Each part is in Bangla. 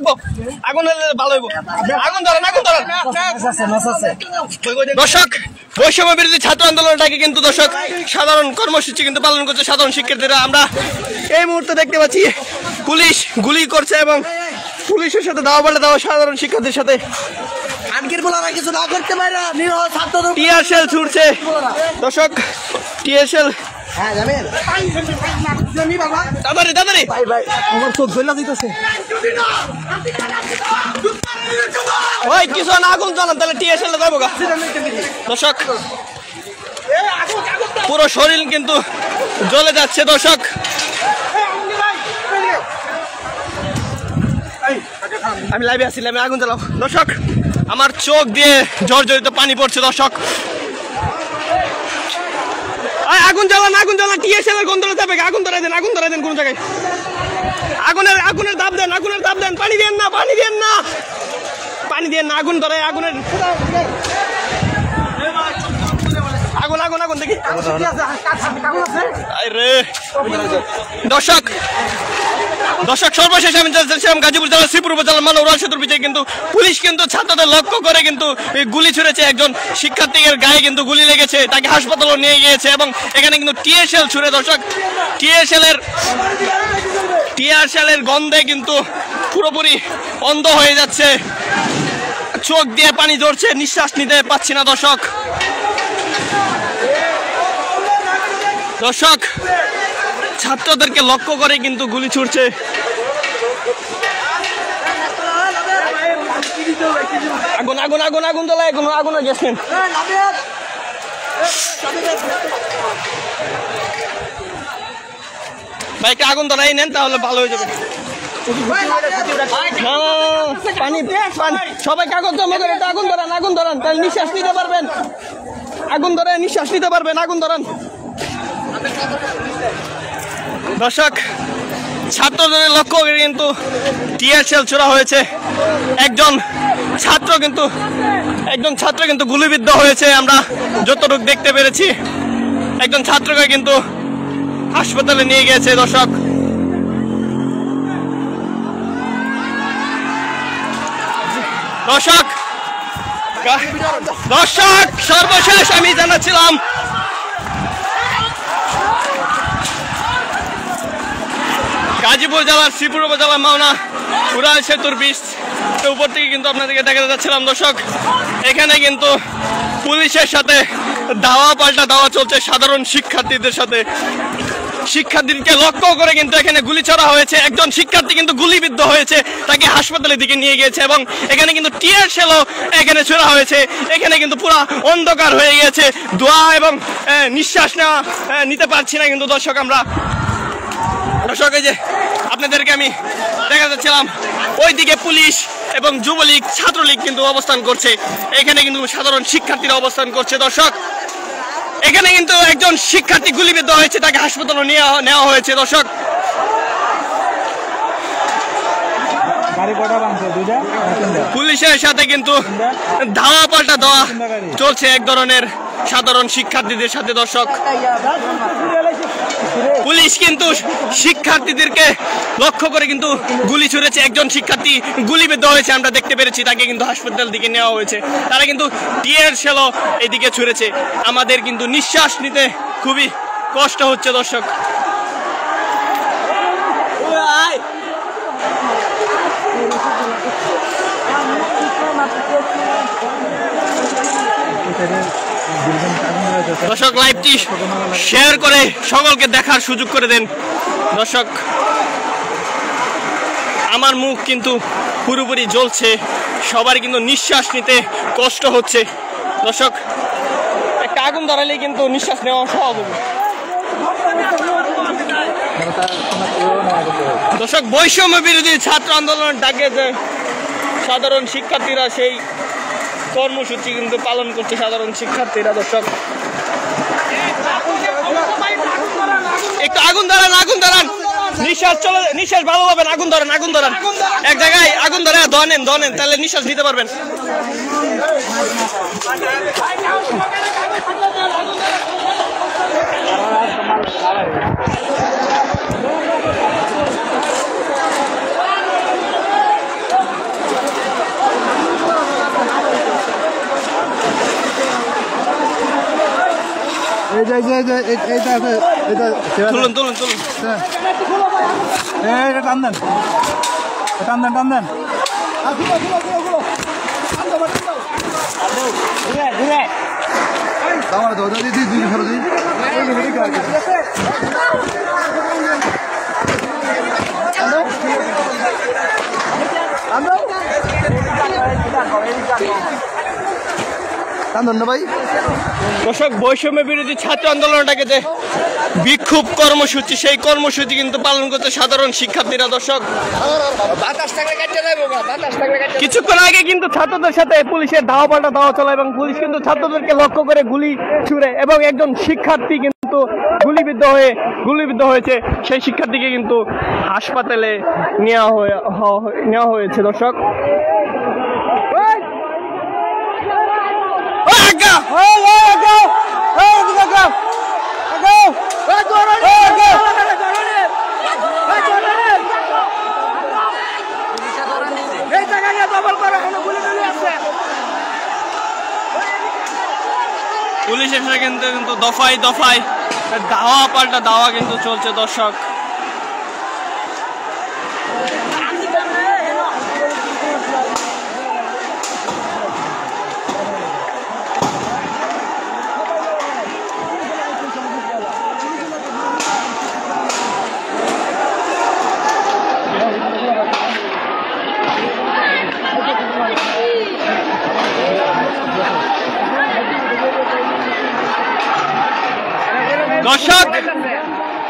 লাগবো আগুন ভালো হইব আগুন ধরেন দর্শক বৈষম্য বিরোধী ছাত্র আন্দোলনটাকে কিন্তু দর্শক সাধারণ কর্মসূচি কিন্তু পালন করছে সাধারণ শিক্ষার্থীরা। আমরা এই মুহূর্তে দেখতে পাচ্ছি পুলিশ গুলি করছে এবং পুলিশের সাথে দাওয়া পাল্টা দেওয়া সাধারণ শিক্ষার্থীর সাথে টিয়ার শেল ছুটছে দর্শক টিয়ার শেল কিছু আগুন জ্বালান তাহলে টিয়ার শেল যাবো দর্শক পুরো শরীর কিন্তু জ্বলে যাচ্ছে দর্শক। আমি লাইভে আসছিলাম আমি আগুন জ্বালাও দর্শক আমার চোখ দিয়ে জর্জরিত পানি পড়ছে দর্শক। আগুন জ্বালান টিএস এর গন্ধ যাবে আগুন ধরাই দেন কোন জায়গায় আগুনের দাব দেন পানি দেন না আগুন ধরে আগুনের আগুন দেখি দর্শক সর্বশেষ আমি যাচ্ছিলাম গাজীপুর জেলার শ্রীপুর উপজেলার মানবরা সেতুর পিছিয়ে কিন্তু পুলিশ কিন্তু ছাত্রদের লক্ষ্য করে কিন্তু গুলি ছুড়েছে। একজন শিক্ষার্থীর গায়ে কিন্তু গুলি লেগেছে, তাকে হাসপাতালে নিয়ে গিয়েছে এবং এখানে কিন্তু টিএসএল ছুড়ে দর্শক টিএসএলের গন্ধে কিন্তু পুরোপুরি অন্ধ হয়ে যাচ্ছে, চোখ দিয়ে পানি ঝরছে, নিঃশ্বাস নিতে পাচ্ছি না দর্শক। ছাত্রদেরকে লক্ষ্য করে কিন্তু গুলি ছুড়ছে। আগুন তোলা আগুন গেছেন বাইকে আগুন ধরাই নেন তাহলে ভালো হয়ে যাবে। পানি সবাই কাগজ জমা করে আগুন ধরান তাহলে নিঃশ্বাস নিতে পারবেন। আগুন ধরান দর্শক ছাত্রদের লক্ষ্য করে কিন্তু টিয়ারশেল ছোড়া হয়েছে। একজন ছাত্র কিন্তু গুলিবিদ্ধ হয়েছে। আমরা যতটুকু দেখতে পেরেছি একজন ছাত্রকে কিন্তু হাসপাতালে নিয়ে গেছে দর্শক। সর্বশেষ আমি জানাচ্ছিলাম গাজীপুর জেলার শ্রীপুর উপজেলার মাওনা উড়াল সেতুর ব্রিজ উপর থেকে কিন্তু আপনাদেরকে দেখাতে যাচ্ছিলাম দর্শক। এখানে কিন্তু পুলিশের সাথে দাওয়া পাল্টা দাওয়া চলছে সাধারণ শিক্ষার্থীদের সাথে। শিক্ষার্থীকে লক্ষ্য করে কিন্তু এখানে গুলি ছড়া হয়েছে। একজন শিক্ষার্থী কিন্তু গুলিবিদ্ধ হয়েছে, তাকে হাসপাতালের দিকে নিয়ে গিয়েছে এবং এখানে কিন্তু টিয়ার শেলও এখানে ছোড়া হয়েছে। এখানে কিন্তু পুরো অন্ধকার হয়ে গিয়েছে, দোয়া এবং নিঃশ্বাস নিতে পারছি না কিন্তু দর্শক। আমরা দর্শক এই যে আপনাদেরকে আমি দেখা যাচ্ছিলাম ওইদিকে পুলিশ এবং যুবলীগ ছাত্রলীগ কিন্তু অবস্থান করছে, এখানে কিন্তু সাধারণ শিক্ষার্থীরা অবস্থান করছে দর্শক। এখানে কিন্তু একজন শিক্ষার্থী গুলিবিদ্ধ হয়েছে, তাকে হাসপাতালে নেওয়া হয়েছে দর্শক। পুলিশের সাথে কিন্তু ধাওয়া পাল্টা দেওয়া চলছে এক ধরনের সাধারণ শিক্ষার্থীদের সাথে দর্শক। পুলিশ কিন্তু শিক্ষার্থীদেরকে লক্ষ্য করে কিন্তু গুলি ছুড়েছে। একজন শিক্ষার্থী গুলিবিদ্ধ হয়েছে, আমরা দেখতে পেরেছি, তাকে কিন্তু হাসপাতাল দিকে নেওয়া হয়েছে। তারা কিন্তু টিয়ার শেলও এদিকে ছুড়েছে। আমাদের কিন্তু নিঃশ্বাস নিতে খুবই কষ্ট হচ্ছে দর্শক। দর্শক লাইভটি শেয়ার করে সকলকে দেখার সুযোগ করে দেন দর্শক। আমার মুখ কিন্তু পুরোপুরি জ্বলছে, সবার কিন্তু নিঃশ্বাস নিতে কষ্ট হচ্ছে দর্শক। একটা আগুন ধরালেই কিন্তু নিঃশ্বাস নেওয়া সহজ হবে দর্শক। বৈষম্য বিরোধী ছাত্র আন্দোলনের ডাকে যে সাধারণ শিক্ষার্থীরা সেই কর্মসূচি কিন্তু পালন করছে সাধারণ শিক্ষার্থীরা দর্শক। একটু আগুন ধরান নিঃশ্বাস ভালো পাবেন। আগুন ধরান এক জায়গায় আগুন ধরে ধনেন তাহলে নিঃশ্বাস নিতে পারবেন। তুলুন তুলুন তুলুন টান দেন টান দেন টান দেন ভাই দর্শক বৈষম্য বিরোধী ছাত্র আন্দোলনটাকে যে বিক্ষোভ কর্মসূচি সেই কর্মসূচি কিন্তু পালন করতে সাধারণ শিক্ষার্থীরা। দর্শক কিছুক্ষণ আগে কিন্তু ছাত্রদের সাথে পুলিশের ধাওয়া পাল্টা ধাওয়া চলে এবং পুলিশ কিন্তু ছাত্রদেরকে লক্ষ্য করে গুলি ছুড়ে এবং একজন শিক্ষার্থী কিন্তু গুলিবিদ্ধ হয়েছে। সেই শিক্ষার্থীকে কিন্তু হাসপাতালে নেওয়া হয়েছে। দর্শক পুলিশের সাথে কিন্তু দফায় দফায় ধাওয়া পাল্টা ধাওয়া কিন্তু চলছে। দর্শক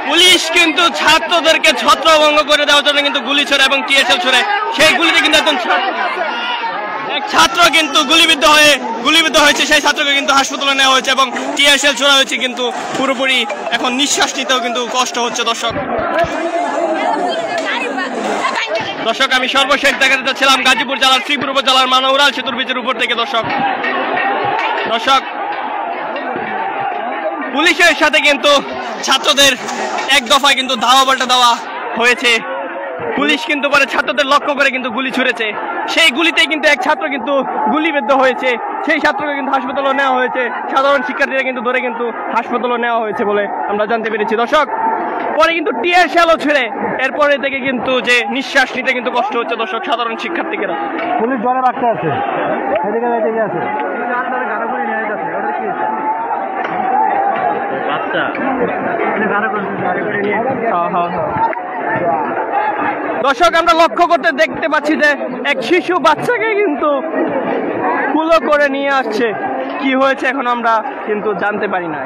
পুলিশ কিন্তু ছাত্রদেরকে ছত্রভঙ্গ করে দেওয়ার জন্য কিন্তু গুলি ছোড়ে এবং টিএসএল ছোড়ে। সেই গুলিতে কিন্তু একজন এক ছাত্র কিন্তু গুলিবিদ্ধ হয়েছে। সেই ছাত্রকে কিন্তু হাসপাতালে নেওয়া হয়েছে এবং টিএসএল ছোড়া হয়েছে, কিন্তু পুরোপুরি এখন নিঃশ্বাস নিতেও কিন্তু কষ্ট হচ্ছে। দর্শক আমি সর্বশেষ দেখাতে যাচ্ছিলাম গাজীপুর জেলার শ্রীপুর উপজেলার মাওনা উড়াল সেতুর ব্রিজের উপর থেকে। দর্শক পুলিশের সাথে কিন্তু ছাত্রদের এক দফায় কিন্তু ধাওয়া পাল্টা দেওয়া হয়েছে। পুলিশ কিন্তু পরে ছাত্রদের লক্ষ্য করে কিন্তু গুলি ছুড়েছে। সেই গুলিতে কিন্তু এক ছাত্র কিন্তু গুলিবিদ্ধ হয়েছে। সেই ছাত্রকে কিন্তু হাসপাতালে নেওয়া হয়েছে। সাধারণ শিক্ষার্থীরা কিন্তু ধরে কিন্তু হাসপাতালে নেওয়া হয়েছে বলে আমরা জানতে পেরেছি। দর্শক পরে কিন্তু টিএসএলও ছেড়ে এরপরে থেকে কিন্তু যে নিঃশ্বাস নিতে কিন্তু কষ্ট হচ্ছে। দর্শক সাধারণ শিক্ষার্থীরা পুলিশ ধরে রাখতে আছে দর্শক আমরা লক্ষ্য করতে দেখতে পাচ্ছি যে এক শিশু বাচ্চাকে কিন্তু কুলো করে নিয়ে আসছে। কি হয়েছে এখন আমরা কিন্তু জানতে পারি না।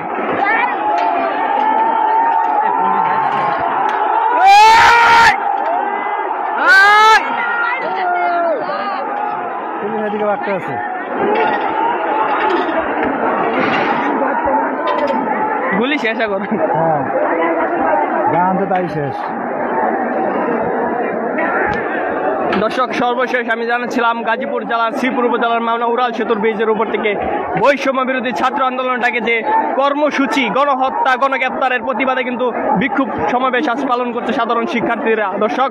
গুলি শেষ এখন তাই শেষ। দর্শক সর্বশেষ আমি জানাচ্ছিলাম গাজীপুর জেলার শ্রীপুর উপজেলার মাওনা উড়াল সেতুর ব্রিজের উপর থেকে বৈষম্য বিরোধী ছাত্র আন্দোলনটাকে যে কর্মসূচি গণহত্যা গণগ্রেপ্তারের প্রতিবাদে কিন্তু বিক্ষোভ সমাবেশ আজ পালন করছে সাধারণ শিক্ষার্থীরা। দর্শক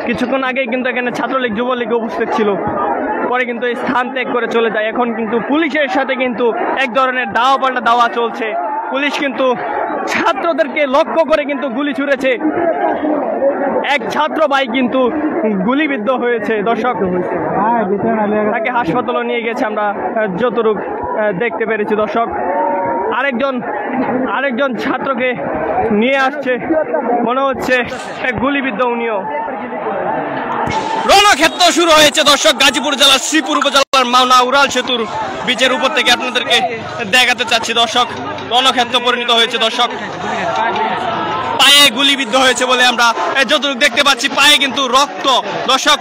কিছুক্ষণ আগে কিন্তু এখানে ছাত্রলীগ যুবলীগ উপস্থিত ছিল, পরে কিন্তু এই স্থান ত্যাগ করে চলে যায়। এখন কিন্তু পুলিশের সাথে কিন্তু এক ধরনের ধাওয়া পাল্টা ধাওয়া চলছে। পুলিশ কিন্তু ছাত্রদেরকে লক্ষ্য করে কিন্তু গুলি ছুড়েছে। এক ছাত্র ভাই কিন্তু গুলিবিদ্ধ হয়েছে। দর্শক তাকে হাসপাতালে নিয়ে গেছে আমরা যতটুকু দেখতে পেরেছি। দর্শক আরেকজন ছাত্রকে নিয়ে আসছে, মনে হচ্ছে গুলিবিদ্ধ উনিও। রণক্ষেত্র শুরু হয়েছে দর্শক গাজীপুর জেলার শ্রীপুর উপজেলার মাওনা উড়াল সেতুর ব্রিজের উপর থেকে আপনাদেরকে দেখাতে চাচ্ছি। দর্শক রণক্ষেত্র পরিণত হয়েছে। দর্শক পায়ে গুলিবিদ্ধ হয়েছে বলে আমরা যতটুকু দেখতে পাচ্ছি, পায়ে কিন্তু রক্ত। দর্শক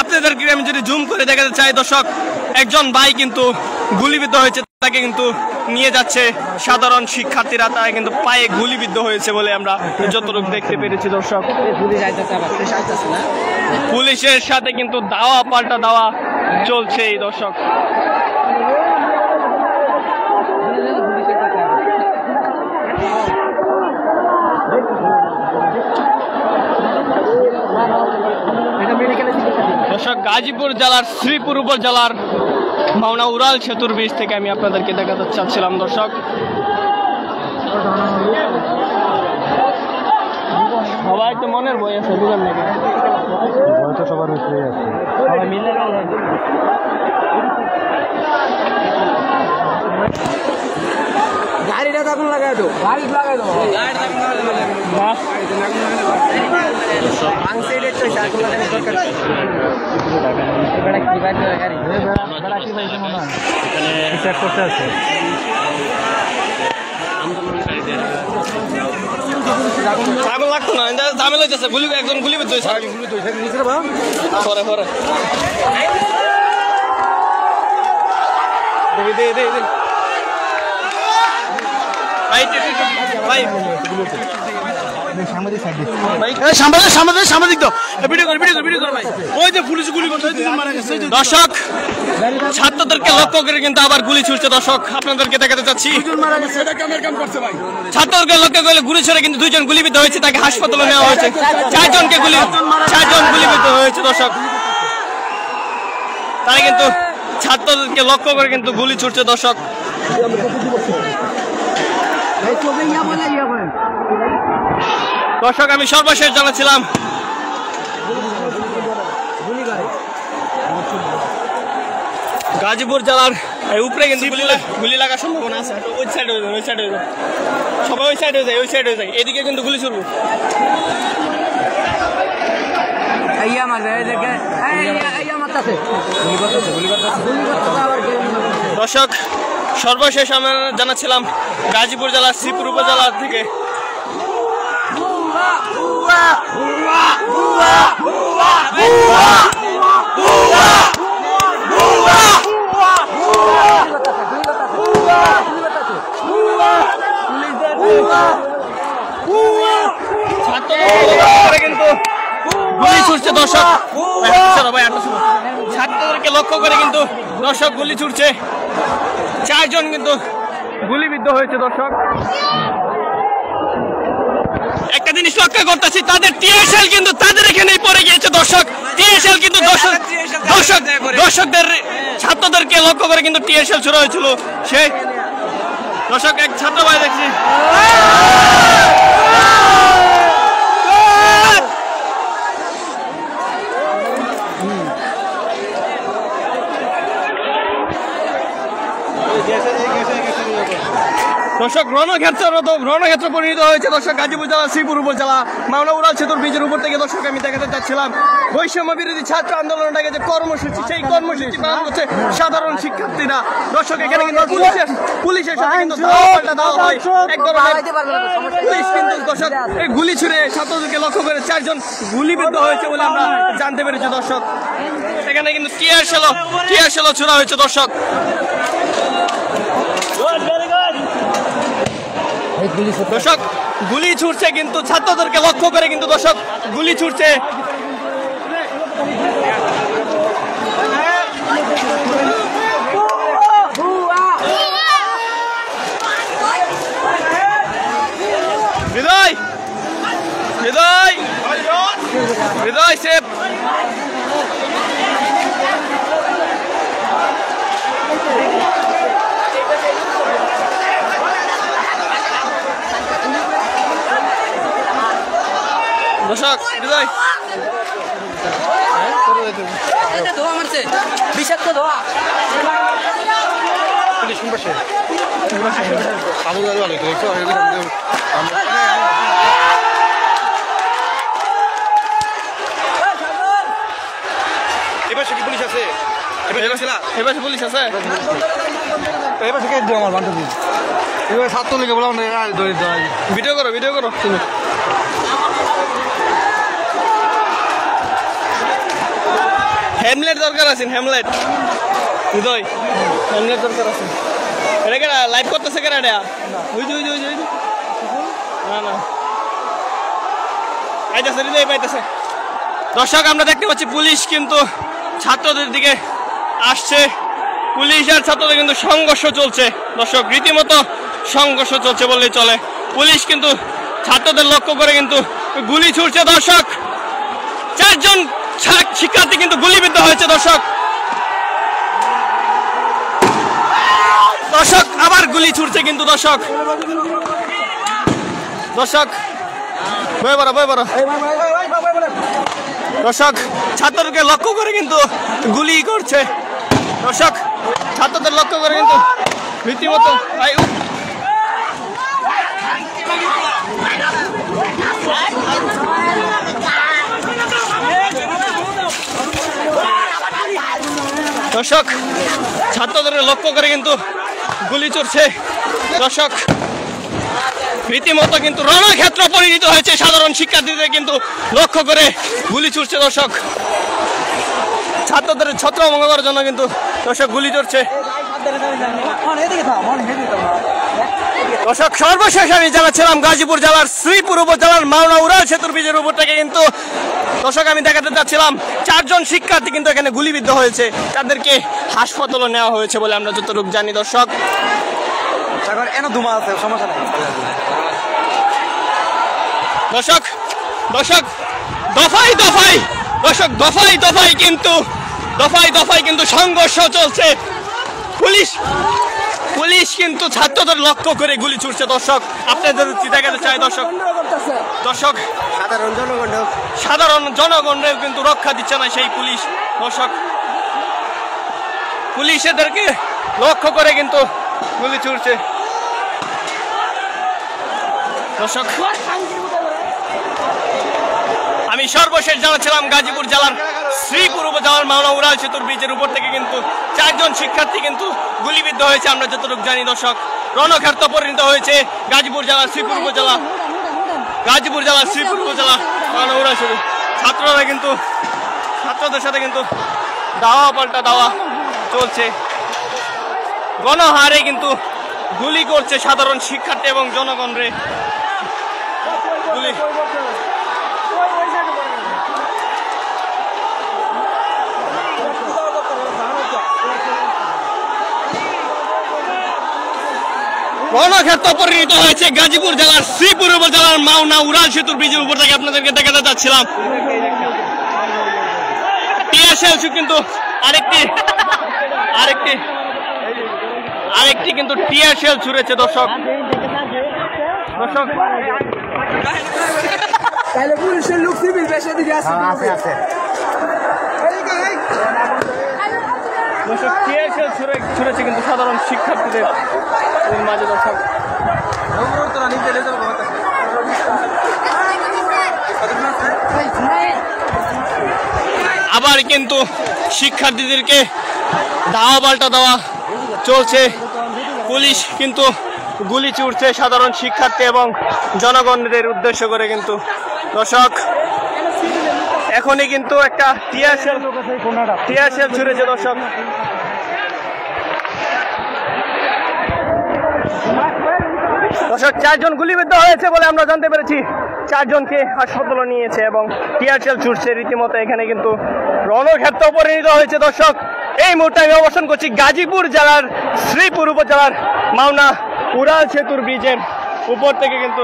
আপনাদেরকে আমি যদি জুম করে দেখাতে চাই, দর্শক একজন ভাই কিন্তু গুলিবিদ্ধ হয়েছে, তাকে কিন্তু নিয়ে যাচ্ছে সাধারণ শিক্ষার্থীরা। তারা কিন্তু পায়ে গুলিবিদ্ধ হয়েছে বলে আমরা যতটুকু দেখতে পেরেছি। দর্শক পুলিশের সাথে কিন্তু ধাওয়া পাল্টা ধাওয়া চলছে। এই দর্শক গাজীপুর জেলার শ্রীপুর উপজেলার মাওনা উড়াল সেতুর ব্রিজ থেকে আমি আপনাদেরকে দেখাতে চাচ্ছিলাম দর্শক। সবাই তো মনের বই আছে, বুঝলেন নাকি? হয়তো সবার ভিতরেই আছে। সবাই মিলে গাড়িটা আগুন লাগাই দাও, গাড়ি লাগাই দাও, চেক করতে আছে। আগুন লাগতো না, ঝামেলা হইতেছে, একজন গুলিবিদ্ধ হয়েছে। পরে পরে দর্শক ছাত্রদেরকে লক্ষ্য করে কিন্তু আবার গুলি ছুটছে। দর্শক আপনাদেরকে দেখাতে চাচ্ছি, ছাত্রদেরকে লক্ষ্য করে গুলি ছুড়ে কিন্তু 2 জন গুলিবিদ্ধ হয়েছে, তাকে হাসপাতালে নেওয়া হয়েছে। 4 জন গুলিবিদ্ধ হয়েছে। দর্শক তারা কিন্তু ছাত্রদেরকে লক্ষ্য করে কিন্তু গুলি ছুটছে। দর্শক আমি সর্বশেষ জানাচ্ছিলাম গাজীপুর জেলার উপরে কিন্তু গুলি লাগার সম্ভাবনা আছে। ওই সাইড হয়ে যায়, সবাই ওই সাইড হয়ে যায়, এদিকে কিন্তু গুলি ছুড়বো। দর্শক সর্বশেষ আমরা জানাচ্ছিলাম গাজীপুর জেলার শ্রীপুর উপজেলা থেকে। কিন্তু গুলি ছুটছে দর্শক, ছাত্রদেরকে লক্ষ্য করে কিন্তু দর্শক গুলি ছুটছে। 4 জন কিন্তু গুলিবিদ্ধ হয়েছে। দর্শক একটা জিনিস লক্ষ্য করতেছি, তাদের টিএসএল কিন্তু তাদের এখানেই পড়ে গিয়েছে। দর্শক টিএসএল কিন্তু দর্শকদের ছাত্রদেরকে লক্ষ্য করে কিন্তু টিএসএল ছোড়া হয়েছিল। সেই দর্শক এক ছাত্র ভাই দেখছি দর্শক রণক্ষেত্র পরিণত হয়েছে। দর্শক গাজীপুর জেলা শ্রীপুর উপজেলা মাওনা উড়াল সেতুর ব্রিজের উপর থেকে দর্শক আমি দেখাতে চাচ্ছিলাম বৈষম্য বিরোধী ছাত্র আন্দোলন ডাকে যে কর্মসূচি, সেই কর্মসূচি পালন করছে সাধারণ শিক্ষার্থীরা। দর্শক এখানে কিন্তু পুলিশের সাথে কিন্তু পাল্টা দেওয়া হয়। এক ধরনের পুলিশ কিন্তু দর্শক এই গুলি ছুড়ে ছাত্রদেরকে লক্ষ্য করে 4 জন গুলিবিদ্ধ হয়েছে বলে আমরা জানতে পেরেছি। দর্শক এখানে কিন্তু টিয়ারশেল ছোড়া হয়েছে। দর্শক গুলি ছুটছে কিন্তু ছাত্রদেরকে লক্ষ্য করে কিন্তু দর্শক গুলি ছুটছে। হৃদয় সেফ দর্শক হৃদয় বিষাক্ত ধোয়া পুলিশ আছে, এবার পুলিশ আছে। এবার থেকে আমার বান্ধবী এবার ছাত্রলীগে বললাম ভিডিও করো তুমি। হেমলেট দরকার আছে, হেমলেট হৃদয় হেমলেট দরকার আছে। এটা কেনা লাইভ করতেছে কেনা এটা? না পাইতেছে হৃদয় পাইতেছে। দর্শক আমরা দেখতে পাচ্ছি পুলিশ কিন্তু ছাত্রদের দিকে আসছে। পুলিশ আর ছাত্রদের কিন্তু সংঘর্ষ চলছে। দর্শক রীতিমতো সংঘর্ষ চলছে বললেই চলে। পুলিশ কিন্তু ছাত্রদের লক্ষ্য করে কিন্তু গুলি ছুটছে। দর্শক 4 জন শিক্ষার্থী কিন্তু গুলিবিদ্ধ হয়েছে। দর্শক দর্শক আবার গুলি ছুটছে কিন্তু দর্শক দর্শক ছাত্রকে লক্ষ্য করে কিন্তু গুলি করছে দর্শক ছাত্রদের লক্ষ্য করে কিন্তু রীতিমতো দর্শক ছাত্রদের লক্ষ্য করে কিন্তু গুলি চলছে দর্শক রীতিমতো কিন্তু রণক্ষেত্র পরিণত হয়েছে সাধারণ শিক্ষার্থীদের কিন্তু লক্ষ্য করে গুলি ছুটছে দর্শক ছাত্রদের ছত্রভঙ্গ করার জন্য কিন্তু দর্শক গুলি চলছে দর্শক সর্বশেষ আমি জানাচ্ছিলাম গাজীপুর জেলার শ্রীপুর উপজেলার মাওনা উড়াল সেতুর ব্রিজের উপর থেকে কিন্তু দর্শক আমি দেখাতে চাচ্ছিলাম 4 জন শিক্ষার্থী কিন্তু এখানে গুলিবিদ্ধ হয়েছে তাদেরকে হাসপাতালে নেওয়া হয়েছে বলে আমরা যতটুকু জানি দর্শক দর্শক দর্শক দফায় দফায় দর্শক দফায় দফায় কিন্তু সংঘর্ষ চলছে পুলিশ কিন্তু ছাত্রদের লক্ষ্য করে গুলি ছুটছে দর্শক আপনাদের দেখাতে চাই দর্শক সাধারণ জনগণের কিন্তু রক্ষা দিচ্ছে না সেই পুলিশ দর্শক পুলিশদেরকে লক্ষ্য করে কিন্তু গুলি ছুটছে দর্শক আমি সর্বশেষ জানাচ্ছিলাম গাজীপুর জেলার শ্রীপুর উপজেলার মাওনা উড়াল সেতুর ব্রিজের উপর থেকে কিন্তু 4 জন শিক্ষার্থী কিন্তু গুলিবিদ্ধ হয়েছে আমরা যতটুকু জানি দর্শক রণক্ষেত্র পরিণত হয়েছে গাজীপুর জেলার শ্রীপুর উপজেলা মাওনা উড়াল সেতু ছাত্ররা কিন্তু ছাত্রদের সাথে কিন্তু দাওয়া পাল্টা দাওয়া চলছে গণহারে কিন্তু গুলি করছে সাধারণ শিক্ষার্থী এবং জনগণরে গুলি রণক্ষেত্র পরিণত হয়েছে গাজীপুর জেলার শ্রীপুর উপজেলার মাওনা উড়াল সেতুর ব্রিজের উপর থেকে আপনাদেরকে দেখাতে চাচ্ছিলাম কিন্তু আরেকটি কিন্তু টিয়ার শেল ছুড়েছে দর্শক পুলিশের লোক সিভিল বেশি দিকে আছে টিয়ার শেল ছুড়েছে কিন্তু সাধারণ শিক্ষার্থীদের মাঝে দর্শক আবার কিন্তু শিক্ষার্থীদেরকে ধাওয়া পাল্টা দেওয়া চলছে পুলিশ কিন্তু গুলি ছুড়ছে সাধারণ শিক্ষার্থী এবং জনগণদের উদ্দেশ্য করে কিন্তু দর্শক এখনই কিন্তু একটা টিয়ার শেল ছুড়েছে দর্শক দর্শক 4 জন গুলিবিদ্ধ হয়েছে বলে আমরা জানতে পেরেছি 4 জনকে হাসপাতালে নিয়েছে এবং টিয়ার শেল ছুটছে রীতিমতো এখানে কিন্তু রণক্ষেত্র পরিণত হয়েছে দর্শক এই মুহূর্তে আমি অবস্থান করছি গাজীপুর জেলার শ্রীপুর উপজেলার মাওনা উড়াল সেতুর ব্রিজের উপর থেকে কিন্তু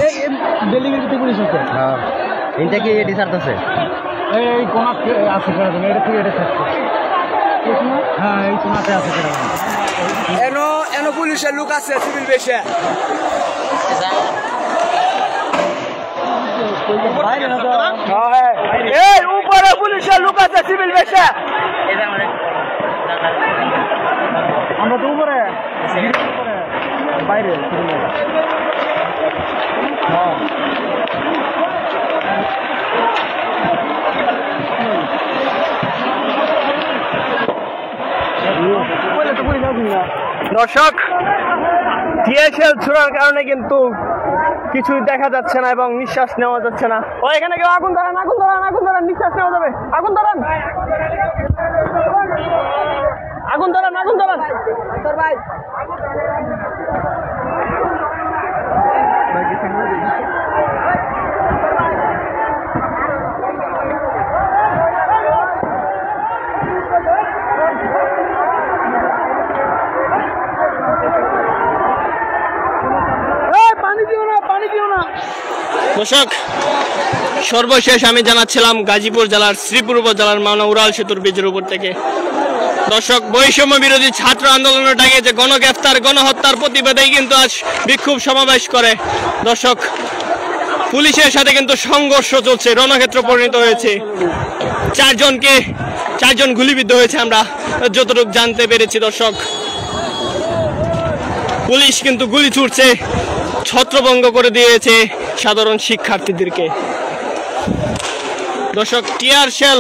এই কোনাতে আছে এটা থেকে এটা থাকছে হ্যাঁ এই কোনাতে আছে এনো পুলিশের লোক আছে সিভিল বেশে উপরে পুলিশের লোক আছে সিভিল বেশে আমরা তো উপরে বাইরে দর্শক টিয়ার শেল ছোড়ার কারণে কিন্তু কিছুই দেখা যাচ্ছে না এবং নিঃশ্বাস নেওয়া যাচ্ছে না ও এখানে কেউ আগুন ধরান নিঃশ্বাস নেওয়া যাবে আগুন ধরান ভাই দর্শক সর্বশেষ আমি জানাচ্ছিলাম গাজীপুর জেলার শ্রীপুর উপজেলার মাওনা উড়াল সেতুর ব্রিজের উপর থেকে। দর্শক, বৈষম্য বিরোধী ছাত্র আন্দোলনের ডাকে যে গণগ্রেফতার গণহত্যার প্রতিবাদেই কিন্তু আজ বিক্ষোভ সমাবেশ করে। দর্শক, পুলিশের সাথে কিন্তু সংঘর্ষ চলছে, রণক্ষেত্র পরিণত হয়েছে। চারজন গুলিবিদ্ধ হয়েছে আমরা যতটুকু জানতে পেরেছি। দর্শক, পুলিশ কিন্তু গুলি ছুটছে, ছত্রভঙ্গ করে দিয়েছে সাধারণ শিক্ষার্থীদেরকে। দর্শক, টিয়ার শেল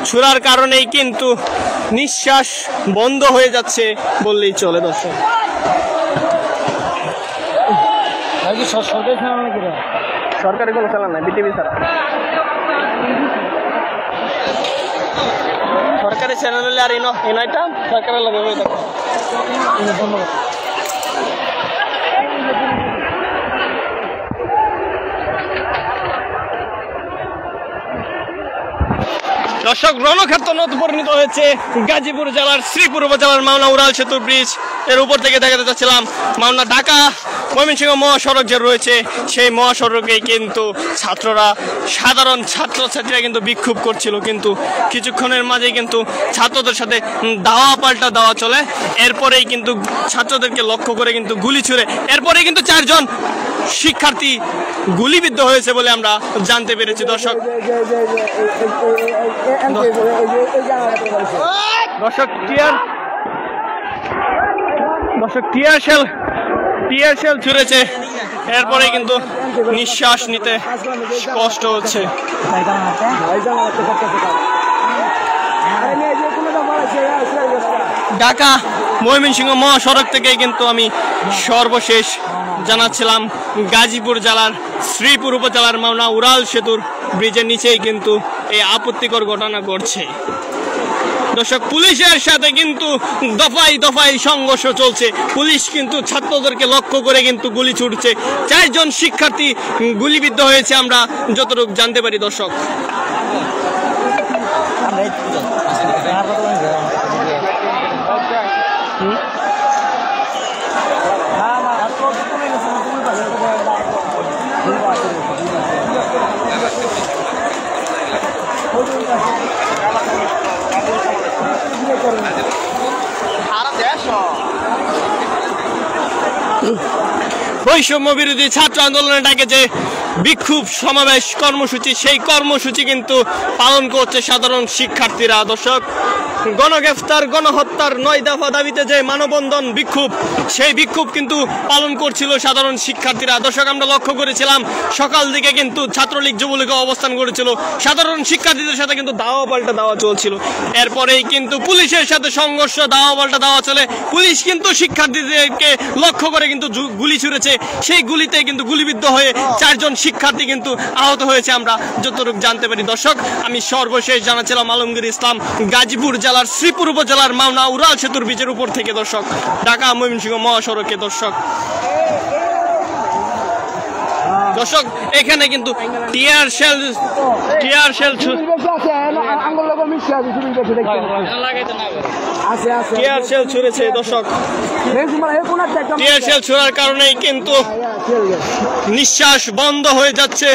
ছুড়ার কারণেই কিন্তু নিঃশ্বাস বন্ধ হয়ে যাচ্ছে বললেই চলে। দর্শক, সরকারি কোনো চালান নাই, বিটিভি ছাড়া সরকারি চ্যানেল হলে আর এনআইটা সরকারের লগে হয়ে থাকে। দর্শক, রণক্ষেত্র পরিণত হয়েছে গাজীপুর জেলার শ্রীপুর উপজেলার মাওনা উড়াল সেতু ব্রিজ এর উপর থেকে দেখাতে যাচ্ছিলাম। মাওনা ঢাকা ময়মনসিংহ মহাসড়ক যে রয়েছে সেই মহাসড়কে কিন্তু সাধারণ ছাত্রছাত্রীরা কিন্তু বিক্ষোভ করছিল, কিন্তু কিছুক্ষণের মাঝেই কিন্তু ছাত্রদের সাথে দাওয়া পাল্টা দাওয়া চলে। এরপরেই কিন্তু ছাত্রদেরকে লক্ষ্য করে কিন্তু গুলি ছুড়ে এরপরেই কিন্তু 4 জন শিক্ষার্থী গুলিবিদ্ধ হয়েছে বলে আমরা জানতে পেরেছি। দর্শক, টিয়ার শেল ছুড়েছে, এরপরে কিন্তু নিঃশ্বাস নিতে কষ্ট হচ্ছে। ঢাকা ময়মনসিংহ মহাসড়ক থেকে কিন্তু আমি সর্বশেষ জানাচ্ছিলাম গাজীপুর জেলার শ্রীপুর উপজেলার মাওনা উড়াল সেতুর ব্রিজের নিচেই কিন্তু এই আপত্তিকর ঘটনা ঘটছে। দর্শক, পুলিশের সাথে কিন্তু দফায় দফায় সংঘর্ষ চলছে। পুলিশ কিন্তু ছাত্রদেরকে লক্ষ্য করে কিন্তু গুলি ছুটছে। 4 জন শিক্ষার্থী গুলিবিদ্ধ হয়েছে আমরা যতটুকু জানতে পারি। দর্শক, বৈষম্য বিরোধী ছাত্র আন্দোলনের ডাকে যে বিক্ষোভ সমাবেশ কর্মসূচি, সেই কর্মসূচি কিন্তু পালন করছে সাধারণ শিক্ষার্থীরা। দর্শক, গণগ্রেফতার গণহত্যার 9 দফা দাবিতে যে মানববন্ধন বিক্ষোভ, সেই বিক্ষোভ কিন্তু পালন করছিল সাধারণ শিক্ষার্থীরা। দর্শক, আমরা লক্ষ্য করেছিলাম সকাল দিকে কিন্তু ছাত্রলীগ যুবলীগ অবস্থান করেছিল, সাধারণ শিক্ষার্থীদের সাথে কিন্তু দাওয়া পাল্টা দাওয়া চলছিল। এরপরেই কিন্তু পুলিশের সাথে সংঘর্ষ, দাওয়া পাল্টা দাওয়া চলে। পুলিশ কিন্তু শিক্ষার্থীদেরকে লক্ষ্য করে কিন্তু গুলি ছুড়েছে, সেই গুলিতে কিন্তু গুলিবিদ্ধ হয়ে 4 জন শিক্ষার্থী কিন্তু আহত হয়েছে আমরা যতটুকু জানতে পারি। দর্শক, আমি সর্বশেষ জানাচ্ছিলাম আলমগীর ইসলাম, গাজীপুর জেলার শ্রীপুর উপজেলার মাওনা উড়াল সেতুর ব্রিজের উপর থেকে। দর্শক, ঢাকা ময়মনসিংহ মহাসড়কে। দর্শক, এখানে কিন্তু টিয়ার শেল ছুড়েছে। দর্শক, টিয়ার শেল ছোড়ার কারণেই কিন্তু নিঃশ্বাস বন্ধ হয়ে যাচ্ছে।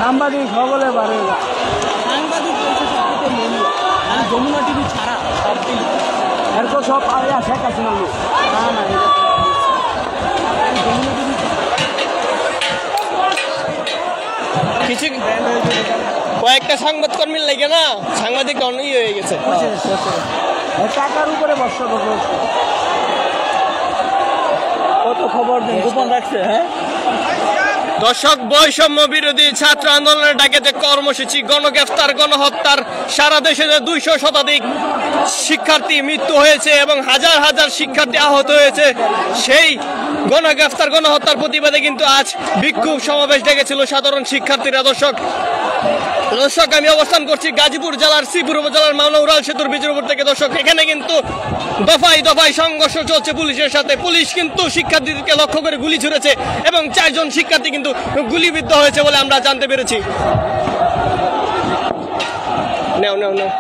সাংবাদিক সকলে পারে সাংবাদিক যমুনা টিভি ছাড়া এরপর সব শেখ হাসিনা লোক কিছু কয়েকটা সংবাদ কর্মীর লেগে না সাংবাদিক অনেক হয়ে গেছে, টাকার উপরে বর্ষা কত খবর গোপন রাখছে। হ্যাঁ দর্শক, বৈষম্য বিরোধী ছাত্র আন্দোলনের ডাকে যে কর্মসূচি, গণগ্রেফতার গণহত্যার, সারা দেশে যে 200 শতাধিক শিক্ষার্থী মৃত্যু হয়েছে এবং হাজার হাজার শিক্ষার্থী আহত হয়েছে, সেই গণগ্রেফতার গণহত্যার প্রতিবাদে কিন্তু আজ বিক্ষোভ সমাবেশ ডেকেছিল সাধারণ শিক্ষার্থীরা। দর্শক, দর্শক আমি অবস্থান করছি গাজীপুর জেলার শ্রীপুর উপজেলার মাওনা উড়াল সেতুর ব্রিজের উপর থেকে। দর্শক এখানে কিন্তু দফায় দফায় সংঘর্ষ চলছে পুলিশের সাথে। পুলিশ কিন্তু শিক্ষার্থীদেরকে লক্ষ্য করে গুলি ছুড়েছে এবং 4 জন শিক্ষার্থী কিন্তু গুলিবিদ্ধ হয়েছে বলে আমরা জানতে পেরেছি। নেও নেও নেও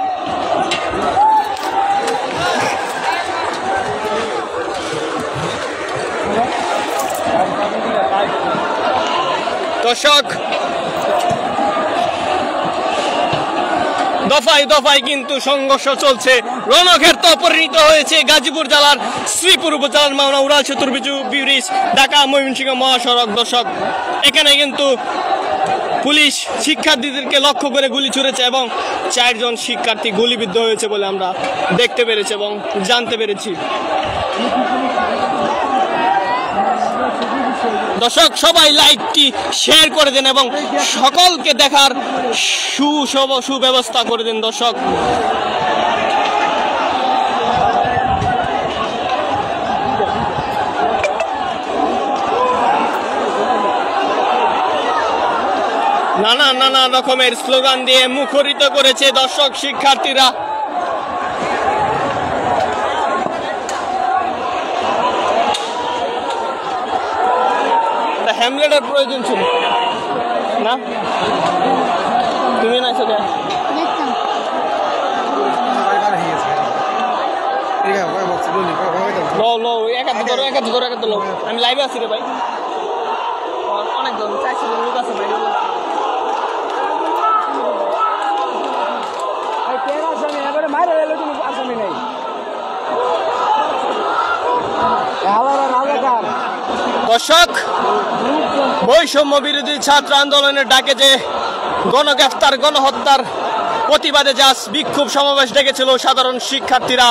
দর্শক দফায় দফায় কিন্তু সংঘর্ষ চলছে, রণক্ষেত্র পরিণত হয়েছে গাজীপুর জেলার শ্রীপুর উপজেলার মাওনা উড়াল সেতুর ব্রিজ ঢাকা ময়মনসিংহ মহাসড়ক। দর্শক এখানে কিন্তু পুলিশ শিক্ষার্থীদেরকে লক্ষ্য করে গুলি ছুড়েছে এবং 4 জন শিক্ষার্থী গুলিবিদ্ধ হয়েছে বলে আমরা দেখতে পেরেছি এবং জানতে পেরেছি। দর্শক সবাই লাইভটি শেয়ার করে দেন এবং সকলকে দেখার সুব্যবস্থা করে দেন। দর্শক নানা রকমের স্লোগান দিয়ে মুখরিত করেছে দর্শক শিক্ষার্থীরা। হ্যামলেটের প্রয়োজন ছিল না, তুমি না সেটা আমি লাইভে আছি রে ভাই, অনেকজন 400 জন লোক আছে ভাই। দর্শক বৈষম্য বিরোধী ছাত্র আন্দোলনের ডাকে যে গণগ্রেফতার গণহত্যার প্রতিবাদে যা বিক্ষোভ সমাবেশ ডেকেছিল সাধারণ শিক্ষার্থীরা,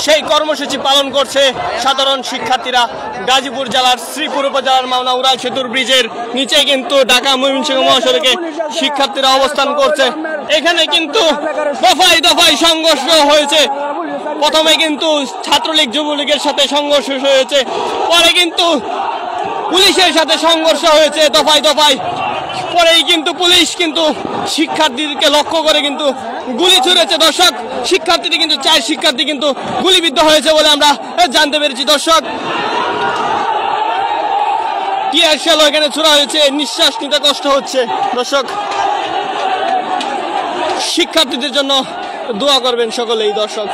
সেই কর্মসূচি পালন করছে সাধারণ শিক্ষার্থীরা গাজীপুর জেলার শ্রীপুর উপজেলার মাওনা উড়াল সেতুর ব্রিজের নিচে কিন্তু ঢাকা ময়মনসিংহ মহাসড়কে শিক্ষার্থীরা অবস্থান করছে। এখানে কিন্তু দফায় দফায় সংঘর্ষ হয়েছে। প্রথমে কিন্তু ছাত্রলীগ যুবলীগের সাথে সংঘর্ষ হয়েছে, পরে কিন্তু পুলিশের সাথে সংঘর্ষ হয়েছে দফায় দফায়। পরেই কিন্তু পুলিশ কিন্তু শিক্ষার্থীদেরকে লক্ষ্য করে কিন্তু গুলি ছুড়েছে। দর্শক শিক্ষার্থীরা কিন্তু 4 শিক্ষার্থী কিন্তু গুলিবিদ্ধ হয়েছে বলে আমরা জানতে পেরেছি। দর্শক টিয়ার শেল এখানে ছোড়া হয়েছে, নিঃশ্বাস নিতে কষ্ট হচ্ছে। দর্শক শিক্ষার্থীদের জন্য দোয়া করবেন সকলেই। দর্শক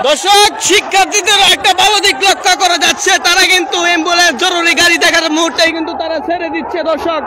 দর্শক শিক্ষার্থীদের একটা ভালো দিক লক্ষ্য করা যাচ্ছে, তারা কিন্তু অ্যাম্বুলেন্স জরুরি গাড়ি দেখার মুহূর্তে কিন্তু তারা ছেড়ে দিচ্ছে। দর্শক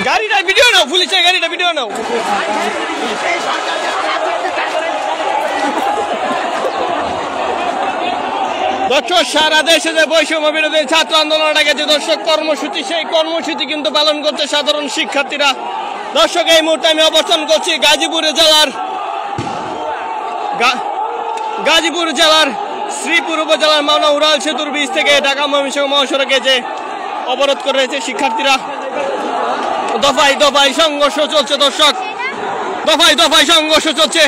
গাড়িটা ভিডিও নাও, পুলিশের গাড়িটা ভিডিও নাও। দর্শক সারা দেশে যে বৈষম্য বিরোধী ছাত্র আন্দোলন ডাকেছে দর্শক কর্মসূচি, সেই কর্মসূচি কিন্তু পালন করছে সাধারণ শিক্ষার্থীরা। দর্শক এই মুহূর্তে আমি অবস্থান করছি গাজীপুর জেলার শ্রীপুর উপজেলার মাওনা উড়াল সেতুর ব্রিজ থেকে ঢাকা ময়মনসিংহ মহাসড়কে যে অবরোধ করে রয়েছে শিক্ষার্থীরা। দফায় দফায় সংঘর্ষ চলছে। দর্শক দফায় দফায় সংঘর্ষ চলছে।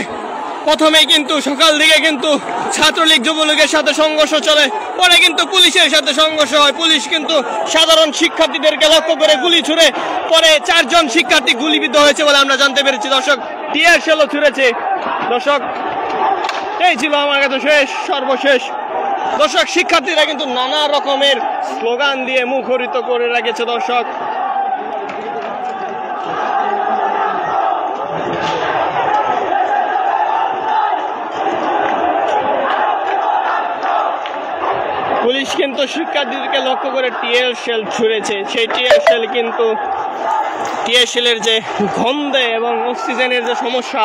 প্রথমে কিন্তু সকাল দিকে কিন্তু ছাত্রলীগ যুবলীগের সাথে সংঘর্ষ চলে, পরে কিন্তু পুলিশের সাথে সংঘর্ষ হয়। পুলিশ কিন্তু সাধারণ শিক্ষার্থীদেরকে লক্ষ্য করে গুলি ছুড়ে, পরে 4 জন শিক্ষার্থী গুলিবিদ্ধ হয়েছে বলে আমরা জানতে পেরেছি। দর্শক টিয়ার শেলও ছুড়েছে। দর্শক এই ছিল আমার কাছে সর্বশেষ। দর্শক শিক্ষার্থীরা কিন্তু নানা রকমের স্লোগান দিয়ে মুখরিত করে রেখেছে। দর্শক পুলিশ কিন্তু শিক্ষার্থীদেরকে লক্ষ্য করে টিয়ার শেল ছুঁড়েছে। সেই টিয়ার শেল কিন্তু টিয়ার শেলের যে গন্ধে এবং অক্সিজেনের যে সমস্যা,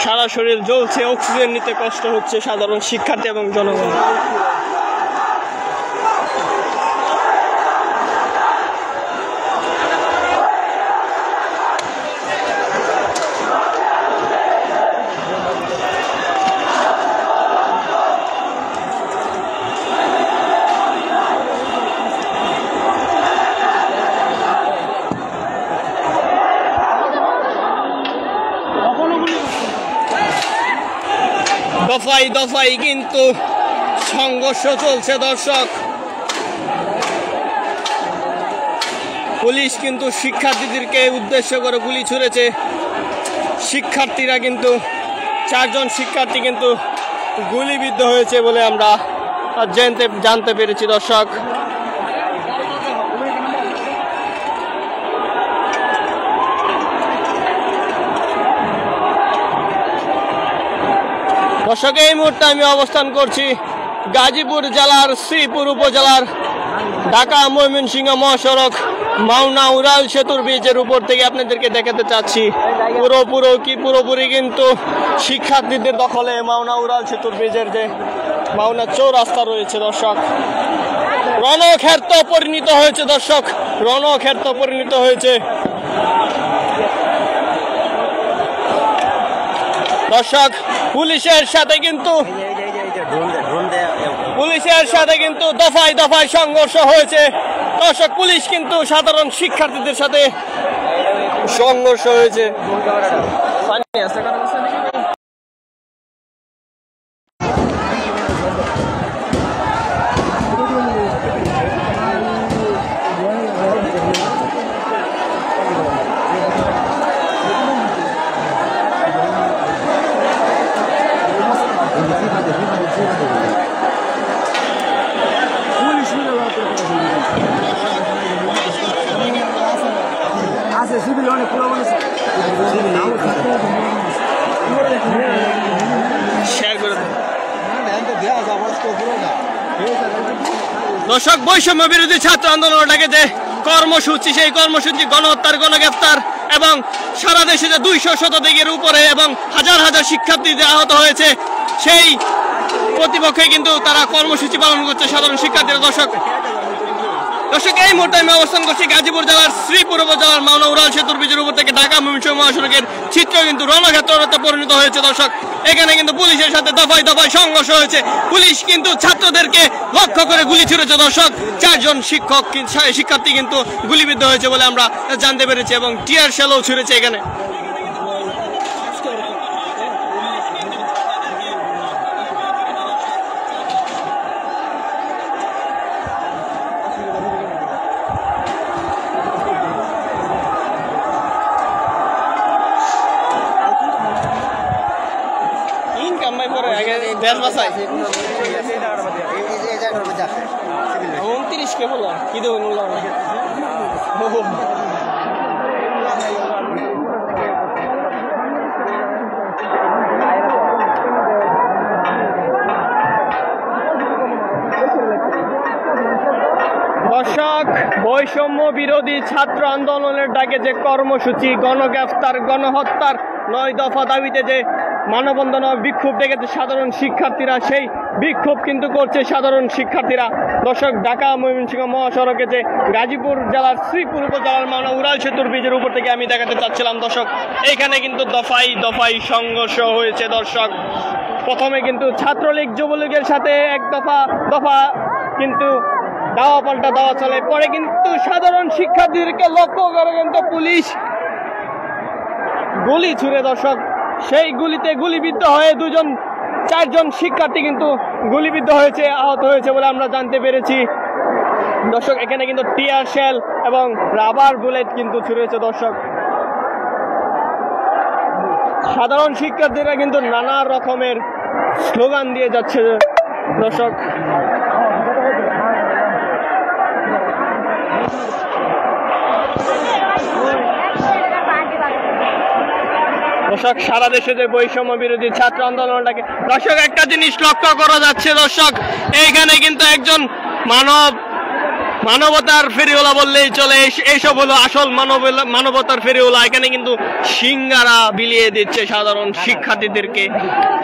সারা শরীর জ্বলছে, অক্সিজেন নিতে কষ্ট হচ্ছে সাধারণ শিক্ষার্থী এবং জনগণ। দফায় দফায় কিন্তু সংঘর্ষ চলছে দর্শক। পুলিশ কিন্তু শিক্ষার্থীদেরকে উদ্দেশ্য করে গুলি ছুঁড়েছে। শিক্ষার্থীরা কিন্তু 4 জন শিক্ষার্থী কিন্তু গুলিবিদ্ধ হয়েছে বলে আমরা জানতে পেরেছি দর্শক। দর্শক, এই মুহূর্তে আমি অবস্থান করছি গাজীপুর জেলার শ্রীপুর উপজেলার ঢাকা ময়মনসিংহ মহাসড়ক মাওনা উড়াল সেতুর ব্রিজের উপর থেকে আপনাদেরকে দেখাতে চাচ্ছি। পুরোপুরি কিন্তু শিক্ষার্থীদের দখলে মাওনা উড়াল সেতুর ব্রিজের যে মাওনা চৌরাস্তা রয়েছে দর্শক, রণক্ষেত্র পরিণত হয়েছে দর্শক, রণক্ষেত্র পরিণত হয়েছে দর্শক। পুলিশের সাথে কিন্তু দফায় দফায় সংঘর্ষ হয়েছে দর্শক। পুলিশ কিন্তু সাধারণ শিক্ষার্থীদের সাথে সংঘর্ষ হয়েছে। দর্শক, বৈষম্য বিরোধী ছাত্র আন্দোলনটাকে যে কর্মসূচি, সেই কর্মসূচি গণহত্যার, গণগ্রেফতার এবং সারা দেশে যে 200 শতাধিকের উপরে এবং হাজার হাজার শিক্ষার্থী আহত হয়েছে, সেই প্রতিপক্ষে কিন্তু তারা কর্মসূচি পালন করছে সাধারণ শিক্ষার্থীরা। দর্শক, এই মুহূর্তে আমি অবস্থান করছি গাজীপুর জেলার শ্রীপুর উপজেলার মাওনা উড়াল সেতুর ব্রিজের উপর থেকে ঢাকা ময়মনসিংহ মহাসড়কের চিত্র কিন্তু রণক্ষেত্রে পরিণত হয়েছে দর্শক। এখানে কিন্তু পুলিশের সাথে দফায় দফায় সংঘর্ষ হয়েছে। পুলিশ কিন্তু ছাত্রদেরকে লক্ষ্য করে গুলি ছুঁড়েছে দর্শক। 4 জন শিক্ষার্থী কিন্তু গুলিবিদ্ধ হয়েছে বলে আমরা জানতে পেরেছি এবং টিয়ার শেলও ছুঁড়েছে এখানে। দেশ বাসায় 29 কে হলো কি দেবো দর্শক, বৈষম্য বিরোধী ছাত্র আন্দোলনের ডাকে যে কর্মসূচি, গণগ্রেফতার, গণহত্যার 9 দফা দাবিতে যে মানববন্ধন বিক্ষোভ ডেকেছে সাধারণ শিক্ষার্থীরা, সেই বিক্ষোভ কিন্তু করছে সাধারণ শিক্ষার্থীরা। দর্শক, ঢাকা ময়মনসিংহ মহাসড়কে যে গাজীপুর জেলার শ্রীপুর উপজেলার মাওনা উড়াল সেতুর ব্রিজের উপর থেকে আমি দেখাতে চাচ্ছিলাম দর্শক, এইখানে কিন্তু দফায় দফায় সংঘর্ষ হয়েছে দর্শক। প্রথমে কিন্তু ছাত্রলীগ যুবলীগের সাথে এক দফা কিন্তু দাওয়া পাল্টা দাওয়া চলে, পরে কিন্তু সাধারণ শিক্ষার্থীদেরকে লক্ষ্য করে কিন্তু পুলিশ গুলি ছুঁড়ে দর্শক, সেই গুলিতে গুলিবিদ্ধ হয়ে 4 জন শিক্ষার্থী কিন্তু গুলিবিদ্ধ হয়েছে, আহত হয়েছে বলে আমরা জানতে পেরেছি দর্শক। এখানে কিন্তু টিয়ার শেল এবং রাবার বুলেট কিন্তু ছুঁড়েছে দর্শক। সাধারণ শিক্ষার্থীরা কিন্তু নানা রকমের স্লোগান দিয়ে যাচ্ছে দর্শক। দর্শক, সারা দেশে যে বৈষম্য বিরোধী ছাত্র আন্দোলনটাকে দর্শক একটা জিনিস লক্ষ্য করা যাচ্ছে দর্শক, এইখানে কিন্তু একজন মানবতার ফেরিওয়ালা বললেই চলে। এইসব হলো আসল মানবতার ফেরিওয়ালা। এখানে কিন্তু সিঙ্গারা বিলিয়ে দিচ্ছে সাধারণ শিক্ষার্থীদেরকে।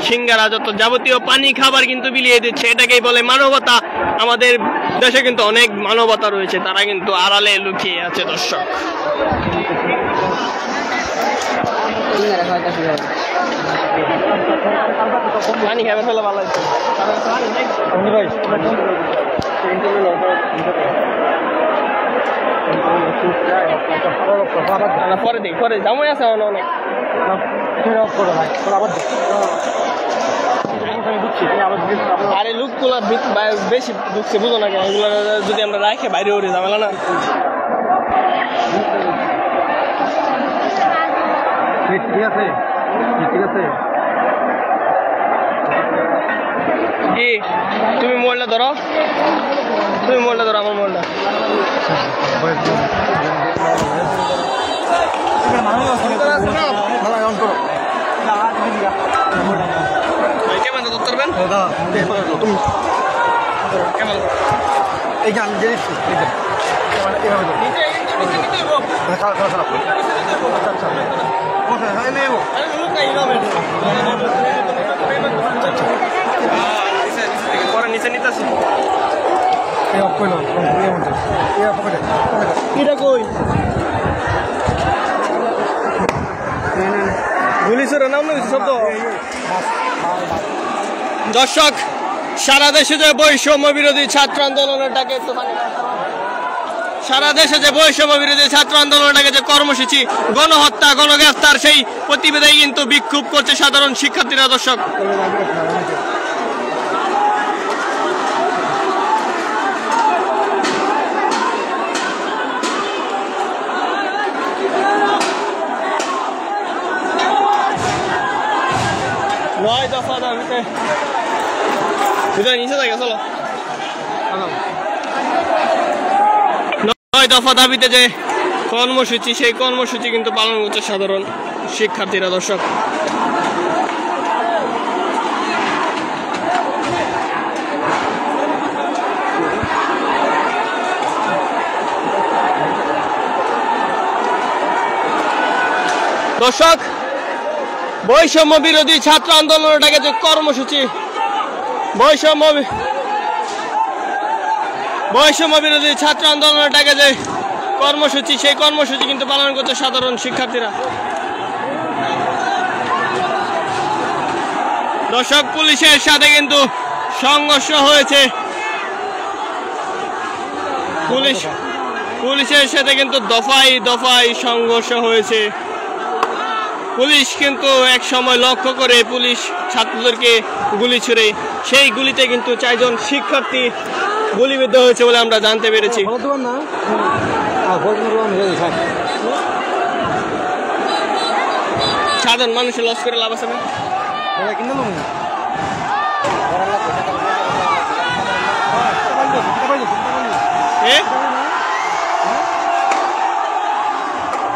সিঙ্গারা যত যাবতীয় পানি খাবার কিন্তু বিলিয়ে দিচ্ছে, এটাকেই বলে মানবতা। আমাদের দেশে কিন্তু অনেক মানবতা রয়েছে, তারা কিন্তু আড়ালে লুকিয়ে আছে দর্শক। পানি খাবার হলে ভালো হয়েছে। পরে জামাই আছে অনেক। আরে লুকগুলো বেশি ঢুকছে, বুঝো না কেন? এগুলো যদি আমরা রাখে বাইরে উঠে ঝামেলা না। ঠিক আছে, ঠিক আছে। কি তুমি মোবাইলটা ধরো, তুমি মোবাইলটা ধরো, আমার মোবাইলটা। ক্যামেরা ধরতে পারবেন? এই আমি জেনেছি পরে নিচে নিতে আসি। এটা কই পুলিশের নাম নেই শব্দ। দর্শক, সারা দেশে যে বৈষম্য বিরোধী ছাত্র আন্দোলনের ডাকে, সারা দেশে যে বৈষম্য বিরোধী ছাত্র আন্দোলনের ডাকে যে কর্মসূচি, গণহত্যা, গণগ্রেফতার, সেই প্রতিবাদেই কিন্তু বিক্ষোভ করছে সাধারণ শিক্ষার্থীরা। দর্শক, নয় দফা দাবিতে নিচে থাকে, চলো। 9 দফা দাবিতে যে কর্মসূচি, সেই কর্মসূচি কিন্তু পালন করছে সাধারণ শিক্ষার্থীরা। দর্শক, বৈষম্য বিরোধী ছাত্র আন্দোলনটাকে যে কর্মসূচি, বৈষম্য বিরোধী ছাত্র আন্দোলনটাকে যে কর্মসূচি, সেই কর্মসূচি কিন্তু পালন করছে সাধারণ শিক্ষার্থীরা। দর্শক, পুলিশের সাথে কিন্তু সংঘর্ষ হয়েছে। পুলিশের সাথে কিন্তু দফায় দফায় সংঘর্ষ হয়েছে। পুলিশ কিন্তু এক সময় লক্ষ্য করে পুলিশ ছাত্রদেরকে গুলি ছুড়ে, সেই গুলিতে কিন্তু 4 জন শিক্ষার্থী গুলিবিদ্ধ হয়েছে বলে আমরা জানতে পেরেছি। সাধারণ মানুষের লস করে লাভ আছে না?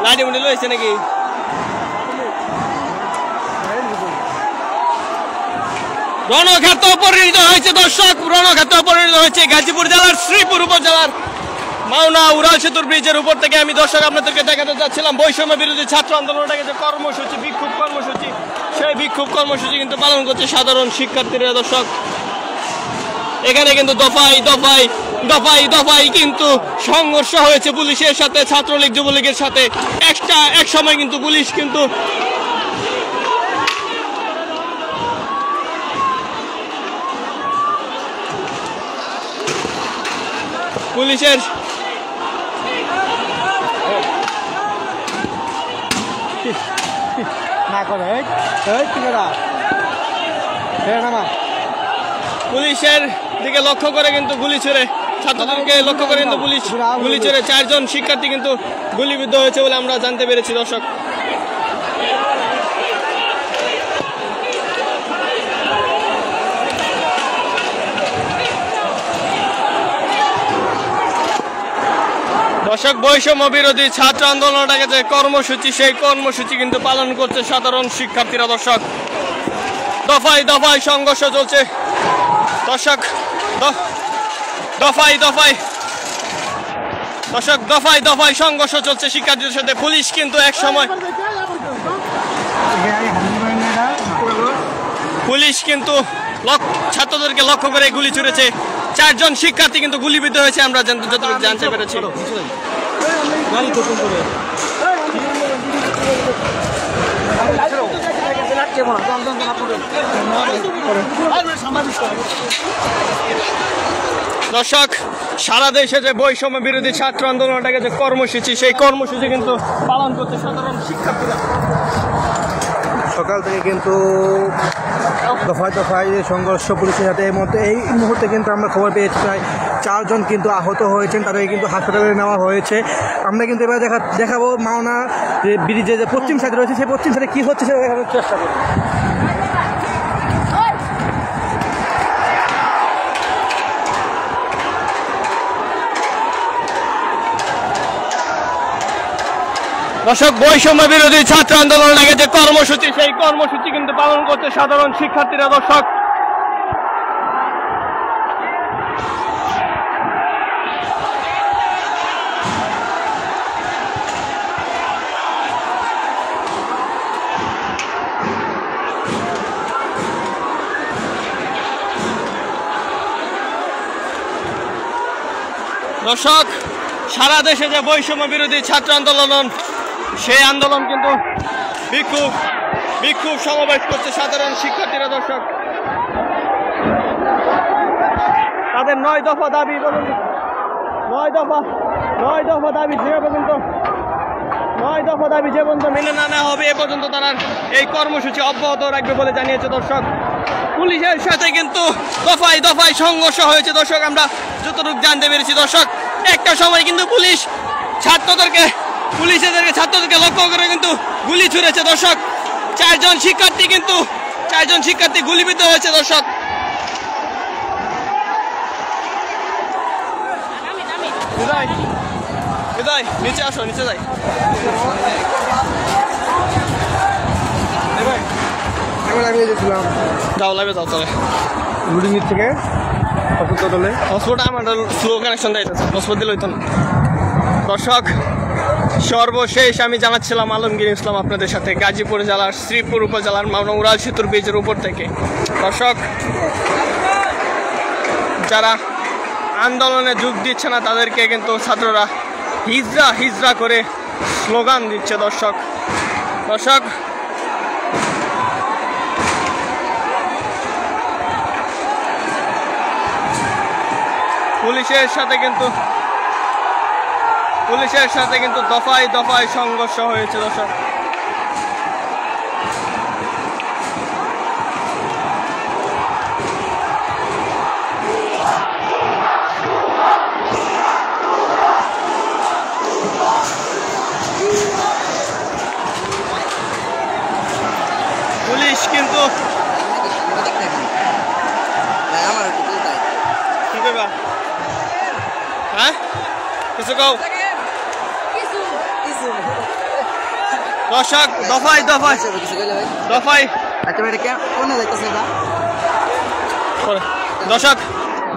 লাঠি মুঠি লইছে নাকি? রণক্ষেত্র পরিণত হয়েছে দর্শক, রণক্ষেত্র পরিণত হয়েছে গাজীপুর জেলার শ্রীপুর উপজেলার মাওনা উড়াল সেতুর ব্রিজের উপর থেকে। আমি দর্শক আপনাদেরকে দেখাতে যাচ্ছিলাম বৈষম্য বিরোধী ছাত্র আন্দোলনটাকে যে কর্মসূচি, বিক্ষোভ কর্মসূচি, সেই বিক্ষোভ কর্মসূচি কিন্তু পালন করছে সাধারণ শিক্ষার্থীরা। দর্শক, এখানে কিন্তু দফায় দফায় দফায় দফায় কিন্তু সংঘর্ষ হয়েছে পুলিশের সাথে, ছাত্রলীগ যুবলীগের সাথে। এক সময় কিন্তু পুলিশ কিন্তু পুলিশের পুলিশের দিকে লক্ষ্য করে কিন্তু গুলি ছুড়ে, ছাত্রদেরকে লক্ষ্য করে কিন্তু পুলিশ গুলি ছুড়ে 4 জন শিক্ষার্থী কিন্তু গুলিবিদ্ধ হয়েছে বলে আমরা জানতে পেরেছি। দর্শক, বৈষম্য বিরোধী ছাত্র আন্দোলনটাকে যে কর্মসূচি, সেই কর্মসূচি কিন্তু পালন করছে সাধারণ শিক্ষার্থীরা। দর্শক, দফায় দফায় সংঘর্ষ চলছে। দর্শক, দফায় দফায় দর্শক দফায় দফায় সংঘর্ষ চলছে শিক্ষার্থীদের সাথে। পুলিশ কিন্তু এক সময় ছাত্রদেরকে লক্ষ্য করে গুলি ছুড়েছে। 4 জন শিক্ষার্থী কিন্তু গুলিবিদ্ধ হয়েছে, আমরা যতটুকু জানতে পেরেছি। দর্শক, সারা দেশে যে বৈষম্য বিরোধী ছাত্র আন্দোলনটাকে যে কর্মসূচি, সেই কর্মসূচি কিন্তু পালন করতে সাধারণ শিক্ষার্থীরা সকাল থেকে কিন্তু দফায় দফায় সংঘর্ষ পুলিশের সাথে। এই মুহূর্তে কিন্তু আমরা খবর পেয়েছি প্রায় 4 জন কিন্তু আহত হয়েছেন, তাদেরকে কিন্তু হাসপাতালে নেওয়া হয়েছে। আমরা কিন্তু এবার দেখাবো মাওনা ব্রিজে যে পশ্চিম সাইডে রয়েছে, সেই পশ্চিম সাইডে কী হচ্ছে সেটা দেখানোর চেষ্টা করব। দর্শক, বৈষম্য বিরোধী ছাত্র আন্দোলন লাগে যে কর্মসূচি, সেই কর্মসূচি কিন্তু পালন করতে সাধারণ শিক্ষার্থীরা। দর্শক, সারা দেশে যে বৈষম্য বিরোধী ছাত্র আন্দোলন, সেই আন্দোলন কিন্তু বিক্ষোভ সমাবেশ করছে সাধারণ শিক্ষার্থীরা। দর্শক, তাদের 9 দফা দাবি, 9 দফা দাবি যে পর্যন্ত মেনে না নেওয়া হবে, এ পর্যন্ত তারা এই কর্মসূচি অব্যাহত রাখবে বলে জানিয়েছে। দর্শক, পুলিশের সাথে কিন্তু দফায় দফায় সংঘর্ষ হয়েছে। দর্শক, আমরা যতটুকু জানতে পেরেছি, দর্শক, একটা সময় কিন্তু পুলিশ ছাত্রদেরকে লক্ষ্য করে কিন্তু গুলি ছুড়েছে। দর্শক, 4 জন শিক্ষার্থী গুলিবিদ্ধ হয়েছে। দর্শক, নিচে আসো, নিচে যাই। যাও, লাইভে যাও। তবে রুডিমির থেকে হসপিটাল আমার স্লো কানেকশন দেয়, হসপিটাল দিল হইতো না। দর্শক, সর্বশেষ আমি জানাচ্ছিলাম আলমগীর ইসলাম আপনাদের সাথে, গাজীপুর জেলার শ্রীপুর উপজেলার মাওনা উড়াল সেতুর ব্রিজের উপর থেকে। দর্শক, যারা আন্দোলনে যোগ দিচ্ছে না, তাদেরকে কিন্তু ছাত্ররা হিজরা করে স্লোগান দিচ্ছে। দর্শক, পুলিশের সাথে কিন্তু দফায় দফায় সংঘর্ষ হয়েছে। দর্শক, পুলিশ কিন্তু হ্যাঁ কিছু কও। দর্শক,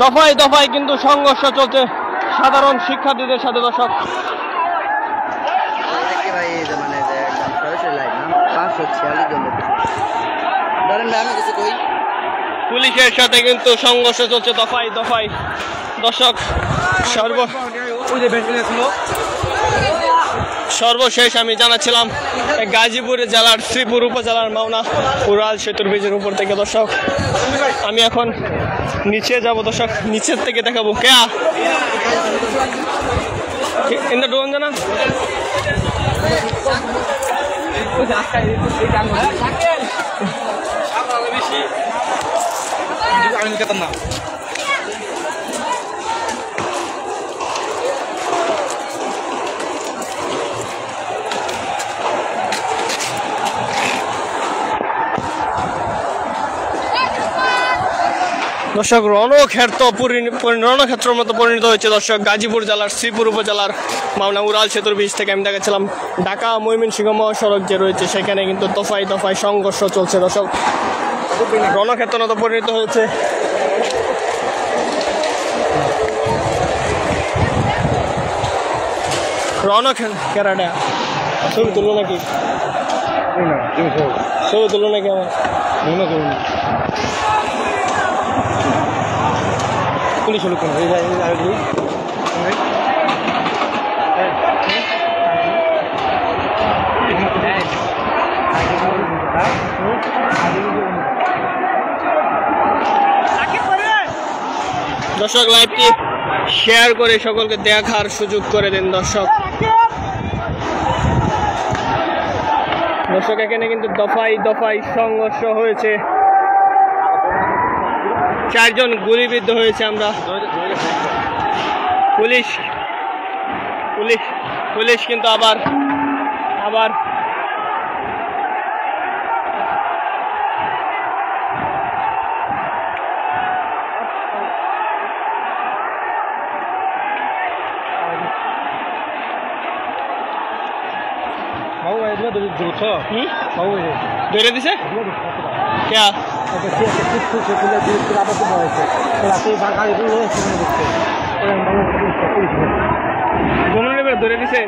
দফায় দফায় কিন্তু সংঘর্ষ চলছে সাধারণ শিক্ষার্থীদের সাথে। দর্শক, পুলিশের সাথে কিন্তু সংঘর্ষ চলছে দফায় দফায়। দর্শক, সর্বশেষ আমি জানাচ্ছিলাম গাজীপুর জেলার শ্রীপুর উপজেলার মাওনা উড়াল সেতুর ব্রিজের উপর থেকে। দর্শক, আমি এখন নিচে যাব। দর্শক, নিচের থেকে দেখাবো কে ইন্দা ডোন জানা না। দর্শক, রণক্ষেত্রের মতো পরিণত হয়েছে। দর্শক, গাজীপুর জেলার শ্রীপুর উপজেলার মাওনা উড়াল সেতুর ব্রিজ থেকে আমি দেখাচ্ছিলাম ঢাকা ময়মনসিংহ মহাসড়ক যে রয়েছে, সেখানে কিন্তু দফায় দফায় সংঘর্ষ চলছে। দর্শক, রণক্ষেত্রের মতো পরিণত হয়েছে। রওনা কেরাডা ছবি তুললো নাকি ছবি তুললো নাকি আমার পুলিশ হলো কোনো দর্শক লাইভটি শেয়ার করে সকলকে দেখার সুযোগ করে দিন দর্শক। দর্শক এখানে কিন্তু দফায় দফায় সংঘর্ষ হয়েছে, 4 জন গুলিবিদ্ধ হয়েছে। আমরা পুলিশ পুলিশ পুলিশ কিন্তু আবার ধরে দিছে क्या ধরে দিছে